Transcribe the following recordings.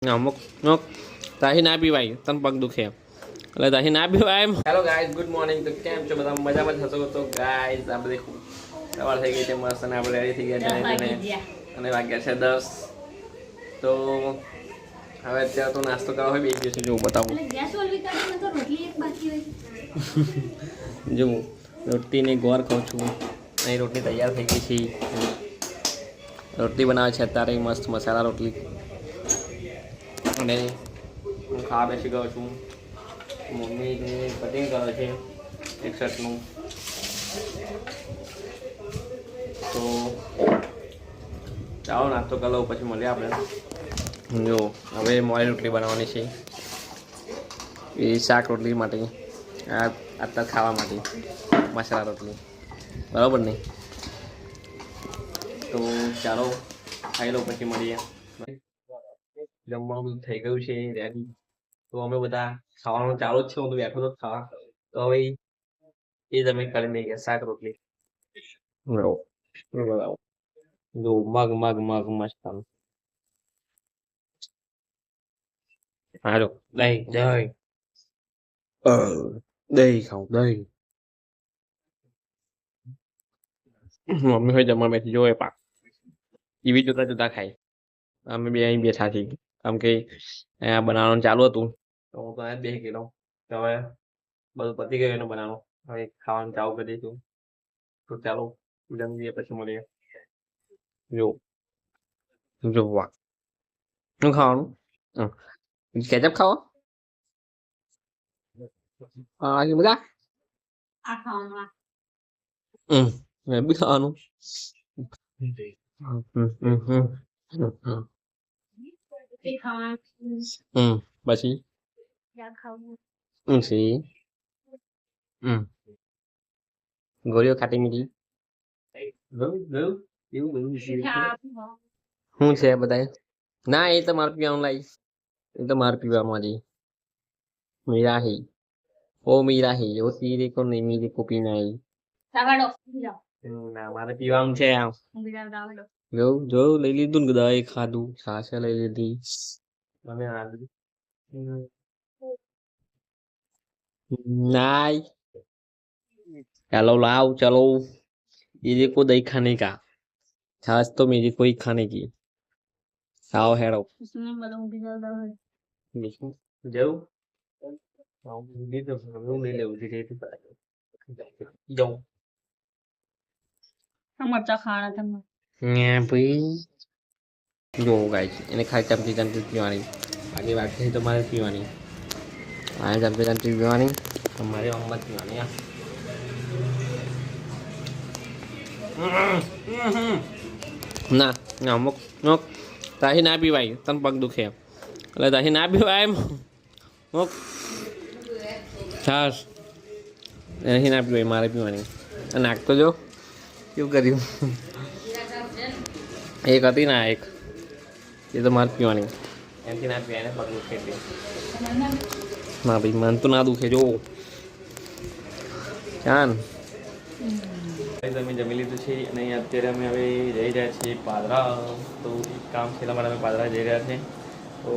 અમુક અમુક તાહી ના પીવાય તન પગ દુખે એટલે તાહી ના પીવાય એમ. Hello guys, good morning. તો કેમ છો બધા? મજામાં જ હશો. તો ગાઈઝ આપણે સવાર થઈ ગઈ છે મસ્ત અને આપણે રેડી થઈ ગયા છે અને વાગ્યા છે 10. તો હવે અત્યારે તો નાસ્તો કરવા હોય બે દિવસે જો બતાવું જો રોટલીને ગોળ ખાઉં છું. અહીં રોટલી તૈયાર થઈ ગઈ છે. રોટલી બનાવે છે અત્યારે મસ્ત મસાલા રોટલી અને હું ખાવા બેસી ગયો છું. મમ્મીને કટિંગ કરે છે એક શર્ટનું. તો ચાલો નાસ્તો કરી લઉં પછી મળીએ આપણે. જો હવે મોડી રોટલી બનાવવાની છે એ શાક રોટલી માટે અત્યારે ખાવા માટે મસાલા રોટલી બરાબર નહીં. તો ચાલો ખાઈ લો પછી મળીએ. જમવાનું થઈ ગયું છે રેડી. તો અમે બધા ખાવાનું ચાલુ જ છે. હું તો બેઠો તો ખાવા. તો હવે એ જ અમે કરી દઈએ શાક રોટલી. બરાબર. જો મગ મગ મગ મસ્ત. હાલો દહીં દહીં દહીં ખાઉં દહીં. મમ્મી હોય જમવા બેઠી જોવે પાક ટીવી જોતા જોતા ખાય. અમે બે અહીં બેઠા છીએ આમ કે અહીંયા બનાવવાનું ચાલુ હતું તો હું તો અહીંયા બેસી ગયેલો. તો હવે બધું પતી ગયું એનું બનાવવાનું. હવે ખાવાનું ચાલુ કરી દઈશું. તો ચાલો જમીએ પછી મળીએ. જો જો વાહ શું ખાવાનું? કેચઅપ ખાવો? હા બધા મેં બી ખાવાનું. પછી પછી ગોળીઓ ખાટી મીઠી એવું બધું શું છે બધા? ના એ તો મારે પીવાનું લાવીશ. એ તો મારે પીવાનું છે. मीरा ही ओ मीरा ही वो तेरे को नहीं मेरे को पीना है. ના મારે પીવાનું છે આમ. જો લઈ લીધું ને દહીં ખાધું છાશે લઈ લીધી મને આ नाइ चलो लाओ चलो मेरे को दही खाने का छाछ तो मेरे को ही खाने की आओ हेरो जाओ नहीं ले जाओ मरचा खाना था भाई जो गाइस એને ખાલી ચમચી ચમચી પીવાની બાકી બાકી તમારે પીવાની આ ચમચી ચમચી પીવાની તમારે અમત પીવાની ના ના અમુક અમુક તાહી ના પીવાય તન પગ દુખે એટલે તાહી ના પીવાય એમ. અમુક છાશ એનાથી ના પીવાય મારે પીવાની. નાખતો જો કેવું કર્યું એક હતી ના એક એ તો મારે પીવાની એનાથી ના પીવાય એને પગ દુખે એટલે ના ભાઈ મન તો ના દુખે જો ચાન. અમે જમી લીધું છે અને અત્યારે અમે હવે જઈ રહ્યા છીએ પાદરા. તો એક કામ છે એટલા માટે અમે પાદરા જઈ રહ્યા છીએ. તો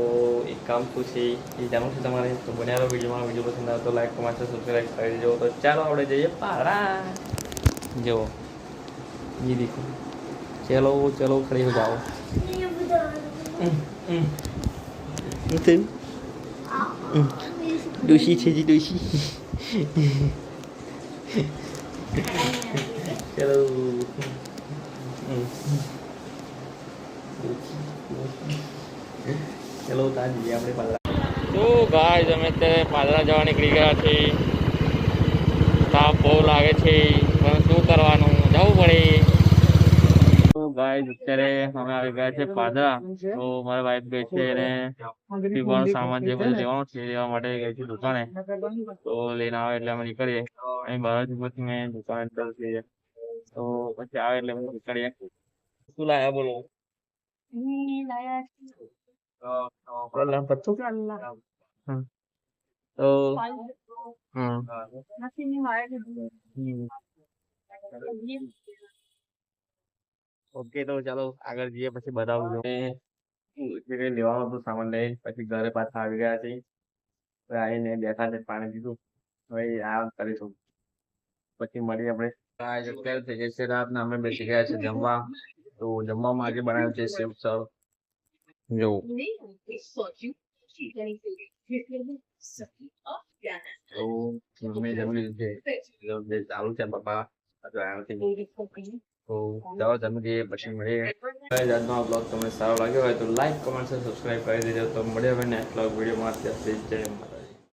એક કામ શું છે એ જાણવું છે તમારે તો બન્યા રહો વિડીયોમાં. વિડીયો પસંદ આવે તો લાઈક કમેન્ટ સબસ્ક્રાઈબ કરી દેજો. તો ચાલો આપણે જઈએ પાદરા. જો ये देखो चलो चलो खड़े हो जाओ. डोशी છે જી ડોશી. ચલો ચલો ત્યાં જઈએ આપણે પાદરા. તો ગાઈસ અમે અત્યારે પાદરા જવા નીકળી ગયા છીએ. તાપ બહુ લાગે છે પણ શું કરવાનું જવું પડે. તો ગાઈસ અત્યારે અમે આવી ગયા છે પાદરા. તો મારા વાઈફ ગઈ છે એને પીવાનો સામાન જે બધું લેવાનું છે લેવા માટે ગઈ છે દુકાને. તો લઈને આવે એટલે અમે નીકળીએ. અહીં બહારથી પછી મેં દુકાને જઈએ તો પછી આવે એટલે અમે નીકળીએ. શું લાયા બોલો? પત્તું તો ઓકે તો ચાલો આગળ જઈએ પછી બતાવું. લેવાનું હતું સામાન લઈ પછી ઘરે પાછા આવી ગયા છે. હવે આવીને બેઠા છે, પાણી પીધું. હવે આરામ કરીશું, પછી મળીએ આપણે. અત્યારે થઈ ગઈ છે રાતના, અમે બેસી ગયા છે જમવા. તો જમવામાં આજે બનાવ્યું છે સેવ સર. જો તો મેં જમી લીધું છે. જે ચાલુ છે પપ્પા હજુ આવ્યા નથી. તો ચાલો જમી લઈએ પછી મળીએ. આજનો બ્લોગ તમને સારો લાગ્યો હોય તો લાઈક, કમેન્ટ, સબસ્ક્રાઈબ કરી દેજો. તો મળીએ હવે નેક્સ્ટ બ્લોગ વિડીયોમાં. જય